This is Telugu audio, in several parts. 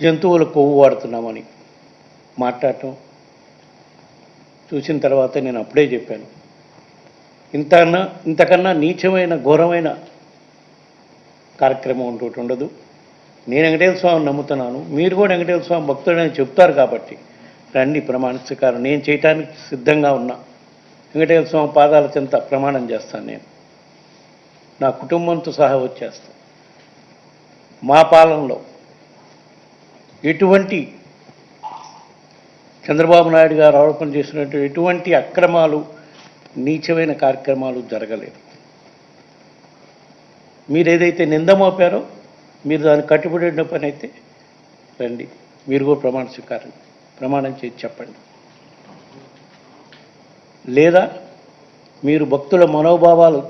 జంతువుల కొవ్వు వాడుతున్నామని మాట్లాడటం చూసిన తర్వాత నేను అప్పుడే చెప్పాను, ఇంతకన్నా నీచమైన ఘోరమైన కార్యక్రమం ఇంకోటి ఉండదు. నేను వెంకటేశ్వర స్వామిని నమ్ముతున్నాను, మీరు కూడా వెంకటేశ్వర స్వామి భక్తుడని చెప్తారు కాబట్టి రండి ప్రమాణ స్వీకారం నేను చేయటానికి సిద్ధంగా ఉన్నా. వెంకటేశ్వర స్వామి పాదాల చెంత ప్రమాణం చేస్తాను, నేను నా కుటుంబంతో సహా వచ్చేస్తాను. మా పాలనలో ఎటువంటి చంద్రబాబు నాయుడు గారు ఆరోపణ చేసినట్టు ఎటువంటి అక్రమాలు నీచమైన కార్యక్రమాలు జరగలేదు. మీరు ఏదైతే నింద మోపారో మీరు దానికి కట్టుబడిన పని అయితే రండి, మీరు కూడా ప్రమాణం చేసి చెప్పండి. లేదా మీరు భక్తుల మనోభావాలు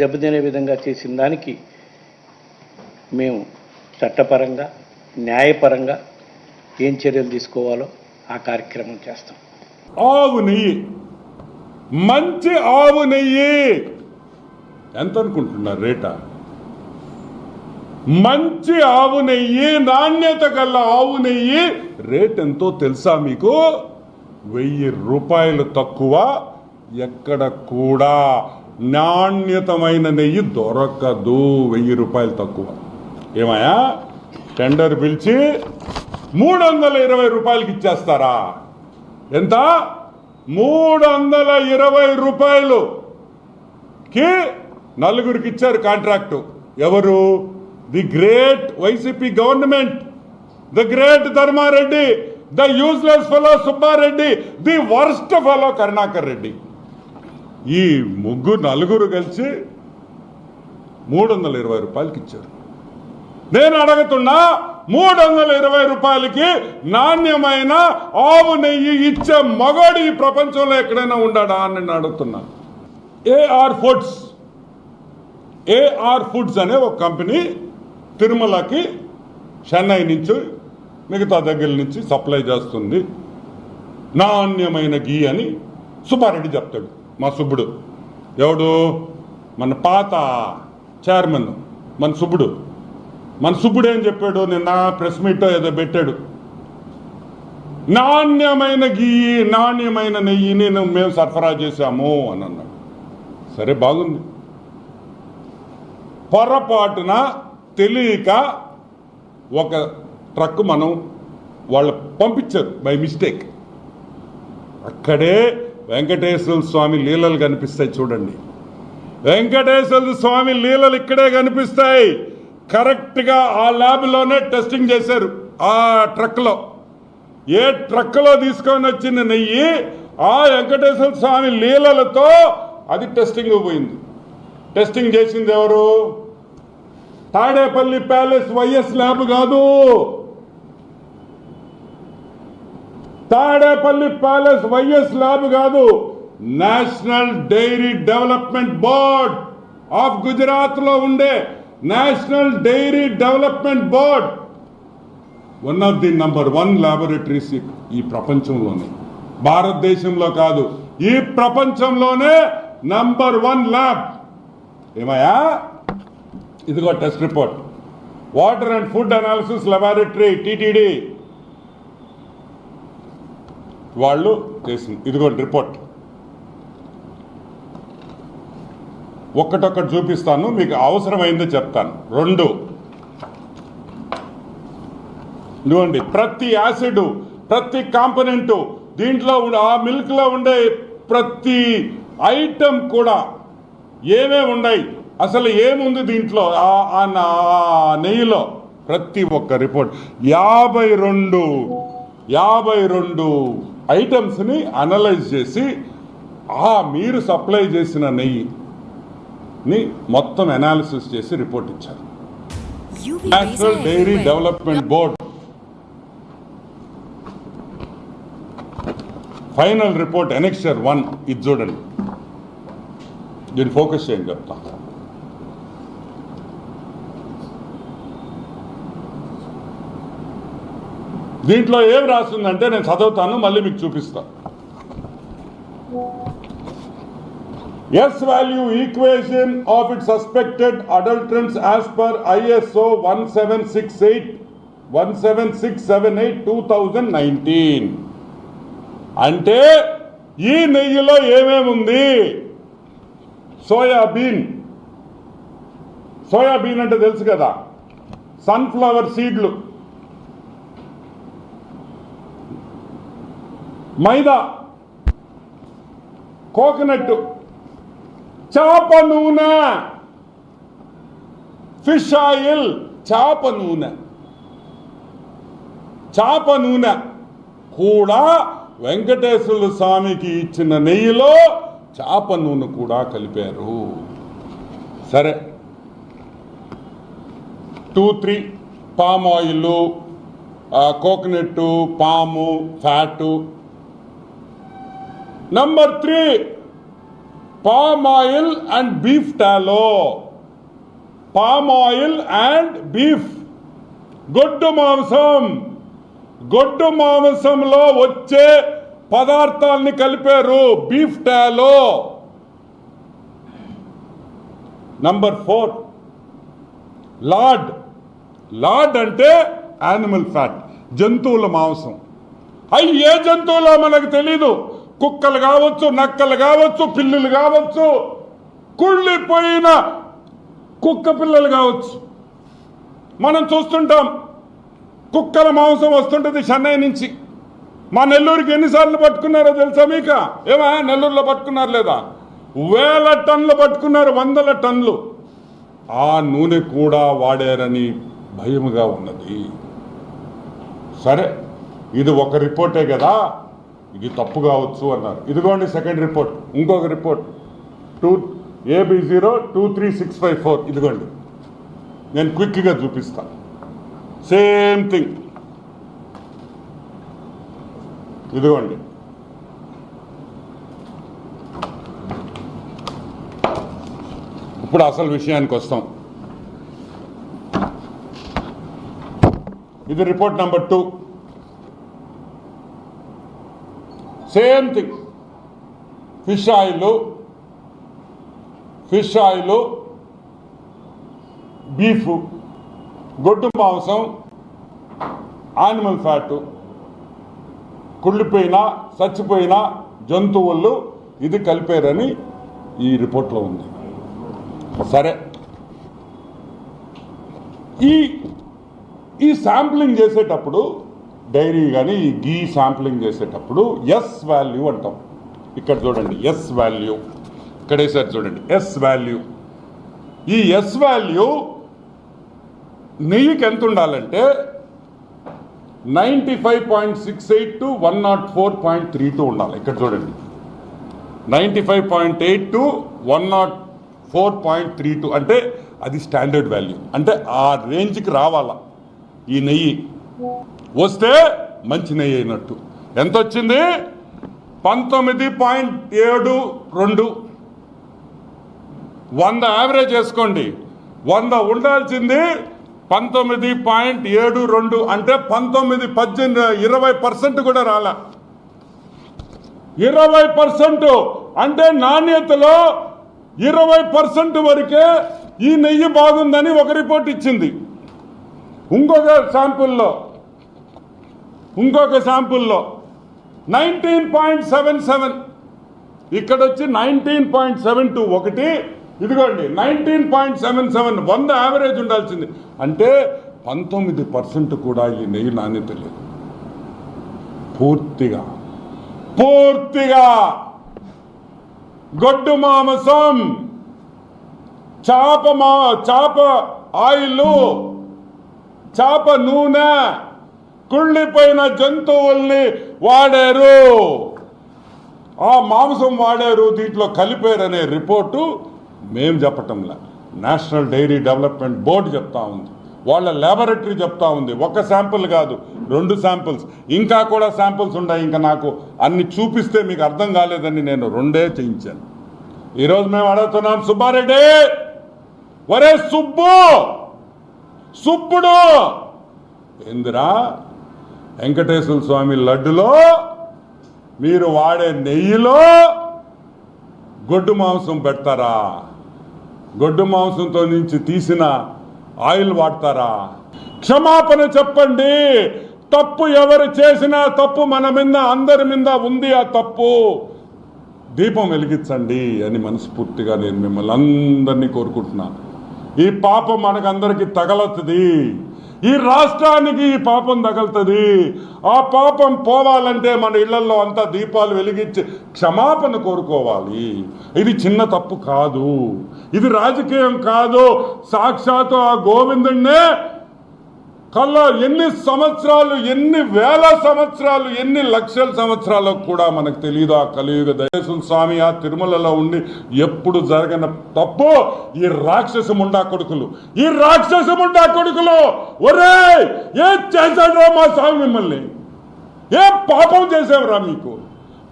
దెబ్బతినే విధంగా చేసిన దానికి మేము చట్టపరంగా న్యాయపరంగా ఏం చర్యలు తీసుకోవాలో ఆ కార్యక్రమం చేస్తాం. ఆవు నెయ్యి, మంచి ఆవు నెయ్యి ఎంత అనుకుంటున్నారు రేటా? మంచి ఆవు నెయ్యి, నాణ్యత గల ఆవు నెయ్యి రేట్ ఎంతో తెలుసా మీకు? 1000 రూపాయలు తక్కువ ఎక్కడ కూడా నాణ్యతమైన నెయ్యి దొరకదు. 1000 రూపాయలు తక్కువ. ఏమయ్యా టెండర్ పిలిచి 320 రూపాయలకి ఇచ్చేస్తారా? ఎంత? 320 రూపాయలుకి నలుగురికి ఇచ్చారు కాంట్రాక్టు. ఎవరు? The great YCP government, the great Dharma Reddy, the useless fellow Subba Reddy, the worst fellow Karunakar Reddy. ఈ నలుగురు కలిసి 320 రూపాయలకి ఇచ్చారు. నేను అడుగుతున్నా, 320 రూపాయలకి నాణ్యమైన ఆవు నెయ్యి ఇచ్చే మగోడు ఈ ప్రపంచంలో ఎక్కడైనా ఉన్నాడా అని నేను అడుగుతున్నా. ఏఆర్ ఫుడ్స్ అనే ఒక కంపెనీ తిరుమలకి చెన్నై నుంచి మిగతా దగ్గర నుంచి సప్లై చేస్తుంది. నాణ్యమైన గీ అని సుబ్బారెడ్డి చెప్తాడు. మా సుబ్బుడు ఎవడు? మన పాత చైర్మన్ మన సుబ్బుడు ఏం చెప్పాడు? నిన్న ప్రెస్ మీట్ ఏదో పెట్టాడు. నాణ్యమైన గీ, నాణ్యమైన నెయ్యిని మేము సరఫరా చేశాము అని అన్నాడు. సరే, బాగుంది. పొరపాటున తెలియక ఒక ట్రక్ వాళ్ళు పంపించారు బై మిస్టేక్. అక్కడే వెంకటేశ్వర స్వామి లీలలు కనిపిస్తాయి. చూడండి, వెంకటేశ్వర స్వామి లీలలు ఇక్కడే కనిపిస్తాయి. కరెక్ట్గా ఆ ల్యాబ్లోనే టెస్టింగ్ చేశారు. ఆ ట్రక్లో, ఏ ట్రక్లో తీసుకొని వచ్చిన నెయ్యి ఆ వెంకటేశ్వర స్వామి లీలలతో అది టెస్టింగ్ పోయింది. టెస్టింగ్ చేసింది ఎవరు? తాడేపల్లి ప్యాలెస్ వైఎస్ ల్యాబ్ కాదు. తాడేపల్లి ప్యాలెస్ వైఎస్ ల్యాబ్ కాదు. National dairy development board of Gujarat లో ఉండే national dairy development board one of the number 1 laboratories ఈ ప్రపంచంలోనే, భారతదేశంలో కాదు, ఈ ప్రపంచంలోనే నంబర్ 1 ల్యాబ్. ఏమయ్యా, ఇదిగో test report. Water and food analysis laboratory TTD వాళ్ళు చేసింది. ఇదిగోండి రిపోర్ట్. ఒక్కటొక్కటి చూపిస్తాను, మీకు అవసరమైందో చెప్తాను. 2, ఇదిగోండి, ప్రతి యాసిడ్, ప్రతి కాంపోనెంటు దీంట్లో ఆ మిల్క్లో ఉండే ప్రతి ఐటెం కూడా ఏమేమి ఉన్నాయి, అసలు ఏముంది దీంట్లో, ఆ నెయ్యిలో, ప్రతి ఒక్క రిపోర్ట్ 52 ఐటమ్స్ని అనలైజ్ చేసి మీరు సప్లై చేసిన నెయ్యిని మొత్తం అనాలిసిస్ చేసి రిపోర్ట్ ఇచ్చారు. National dairy development board final report annexure 1 ఇది చూడండి. దీన్ని ఫోకస్ చేయండి చెప్తా. దీంట్లో ఏం రాస్తుందంటే నేను చదువుతాను, మళ్ళీ మీకు చూపిస్తాను. S value equation of its suspected adulterants as per ISO 1768 17,678,2019. అంటే ఈ నెయ్యిలో ఏమేముంది? సోయాబీన్ అంటే తెలుసు కదా, సన్ఫ్లవర్ సీడ్లు, మైదా, కోకోనట్, చేప నూనె, ఫిష్ ఆయిల్, చేప నూనె కూడా వెంకటేశ్వర స్వామికి ఇచ్చిన నెయ్యిలో చేప నూనె కూడా కలిపారు. సరే, 2-3 పామ్ ఆయిల్, కోకోనట్, పాము, fat. Number 3 palm oil and beef టాలో. Palm oil and beef, గొడ్డు మాంసంలో వచ్చే పదార్థాలని కలిపారు బీఫ్ టాలో. నంబర్ 4 లార్డ్ అంటే యానిమల్ ఫ్యాట్, జంతువుల మాంసం. అవి ఏ జంతువులో మనకు తెలీదు. కుక్కలు కావచ్చు, నక్కలు కావచ్చు, పిల్లులు కావచ్చు, కుళ్ళిపోయిన కుక్క పిల్లలు కావచ్చు. మనం చూస్తుంటాం కుక్కల మాంసం వస్తుంటుంది చెన్నై నుంచి. మా నెల్లూరుకి ఎన్నిసార్లు పట్టుకున్నారో తెలుసా మీకు? ఏమా నెల్లూరులో పట్టుకున్నారు లేదా? 1000 టన్నులు పట్టుకున్నారు, 100 టన్నులు. ఆ నూనె కూడా వాడారని భయముగా ఉన్నది. సరే, ఇది ఒక రిపోర్టే కదా, ఇది తప్పు కావచ్చు అన్నారు. ఇదిగోండి సెకండ్ రిపోర్ట్, ఇంకొక రిపోర్ట్, AB0236554. ఇదిగోండి, నేను క్విక్గా చూపిస్తాను. Same thing. ఇదిగోండి, ఇప్పుడు అసలు విషయానికి వస్తాం. ఇది report number 2. Same thing. Fish oil, beef, గొడ్డు మాంసం, యానిమల్ ఫ్యాట్, కుళ్ళిపోయిన చచ్చిపోయిన జంతువులు ఇది కలిపారని ఈ రిపోర్ట్లో ఉంది. సరే, ఈ శాంప్లింగ్ చేసేటప్పుడు, డైరీ కానీ ఈ గీ శాంప్లింగ్ చేసేటప్పుడు ఎస్ వాల్యూ అంటాం. ఇక్కడ చూడండి, ఎస్ వాల్యూ ఇక్కడ వేసారు చూడండి, ఎస్ వాల్యూ. ఈ ఎస్ వాల్యూ నెయ్యికి ఎంత ఉండాలంటే 95.68 to 104.32 ఉండాలి. ఇక్కడ చూడండి, 95.8 to 104.32 అంటే అది స్టాండర్డ్ వాల్యూ. అంటే ఆ రేంజ్కి రావాలా ఈ నెయ్యి. వస్తే మంచి నెయ్యి అయినట్టు. ఎంత వచ్చింది? 19.72. 100 యావరేజ్ వేసుకోండి. 100 ఉండాల్సింది 19.72. అంటే 20% కూడా రాలా. 20% అంటే నాణ్యతలో 20% వరకే ఈ నెయ్యి బాగుందని ఒక రిపోర్ట్ ఇచ్చింది. ఇంకొక శాంపుల్లో 19.77, ఇక్కడ వచ్చి 19.72 ఒకటి. ఇదిగోండి 19.77, 100 యావరేజ్ ఉండాల్సింది. అంటే 19% కూడా ఈ నెయ్యి నాణ్యత లేదు. పూర్తిగా గొడ్డు మాంసం, చేప ఆయిల్, చేప నూనె, కుళ్ళిపోయిన జంతువుల్ని వాడారు, ఆ మాంసం వాడారు, దీంట్లో కలిపారనే రిపోర్టు మేము చెప్పటంలా, నేషనల్ డైరీ డెవలప్మెంట్ బోర్డు చెప్తా ఉంది, వాళ్ళ ల్యాబొరేటరీ చెప్తా ఉంది. ఒక శాంపుల్ కాదు, 2 శాంపుల్స్, ఇంకా కూడా శాంపుల్స్ ఉన్నాయి. ఇంకా నాకు అన్ని చూపిస్తే మీకు అర్థం కాలేదని నేను 2 చేయించాను. ఈరోజు మేము అడుగుతున్నాం, సుబ్బారెడ్డి, ఒరే సుబ్బుడు, ఏందిరా వెంకటేశ్వర స్వామి లడ్డులో మీరు వాడే నెయ్యిలో గొడ్డు మాంసం పెడతారా? గొడ్డు మాంసంతో నుంచి తీసిన ఆయిల్ వాడతారా? క్షమాపణ చెప్పండి. తప్పు ఎవరు చేసినా తప్పు మన మీద, అందరి మీద ఉంది. ఆ తప్పు దీపం వెలిగించండి అని మనస్ఫూర్తిగా నేను మిమ్మల్ని అందరినీ కోరుకుంటున్నాను. ఈ పాపం మనకందరికి తగలుతుంది. ఈ రాష్ట్రానికి ఈ పాపం తగలుతుంది. ఆ పాపం పోవాలంటే మన ఇళ్లలో అంతా దీపాలు వెలిగించి క్షమాపణ కోరుకోవాలి. ఇది చిన్న తప్పు కాదు, ఇది రాజకీయం కాదు. సాక్షాత్తు ఆ గోవిందుడినే కల్లా ఎన్ని సంవత్సరాలు, ఎన్ని వేల సంవత్సరాలు, ఎన్ని లక్షల సంవత్సరాలు కూడా మనకు తెలియదు. ఆ కలియుగ దయసుల స్వామి ఆ తిరుమలలో ఉండి ఎప్పుడు జరగని తప్పు ఈ రాక్షస ముండా కొడుకులు, ఈ రాక్షస ముండా కొడుకులు ఒరే ఏ చేశాడ్రా మా స్వామి మిమ్మల్ని? ఏ పాపం చేసావురా? మీకు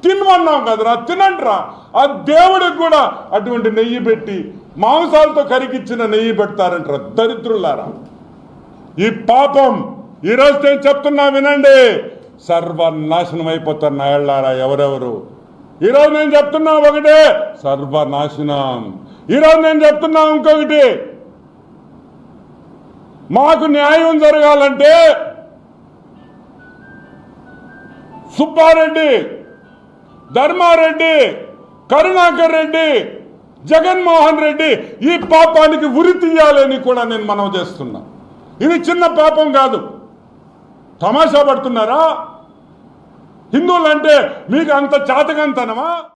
తినమన్నాం కదరా, తినండిరా. ఆ దేవుడికి కూడా అటువంటి నెయ్యి పెట్టి మాంసాలతో కరిగిచ్చిన నెయ్యి పెడతారంటారా దరిద్రులారా. ఈ పాపం ఈరోజు నేను చెప్తున్నా వినండి, సర్వనాశనం అయిపోతారు నాయళ్ళారా ఎవరెవరు. ఈరోజు నేను చెప్తున్నా ఒకటే, సర్వనాశనం. ఈరోజు నేను చెప్తున్నా ఇంకొకటి, మాకు న్యాయం జరగాలంటే సుబ్బారెడ్డి, ధర్మారెడ్డి, కరుణాకర్ రెడ్డి, జగన్మోహన్ రెడ్డి ఈ పాపానికి ఉరి తీయాలని కూడా నేను మనవి చేస్తున్నా. ఇది చిన్న పాపం కాదు. తమాషా పడుతున్నారా? హిందువులంటే మీకు అంత చాతకంతనమా?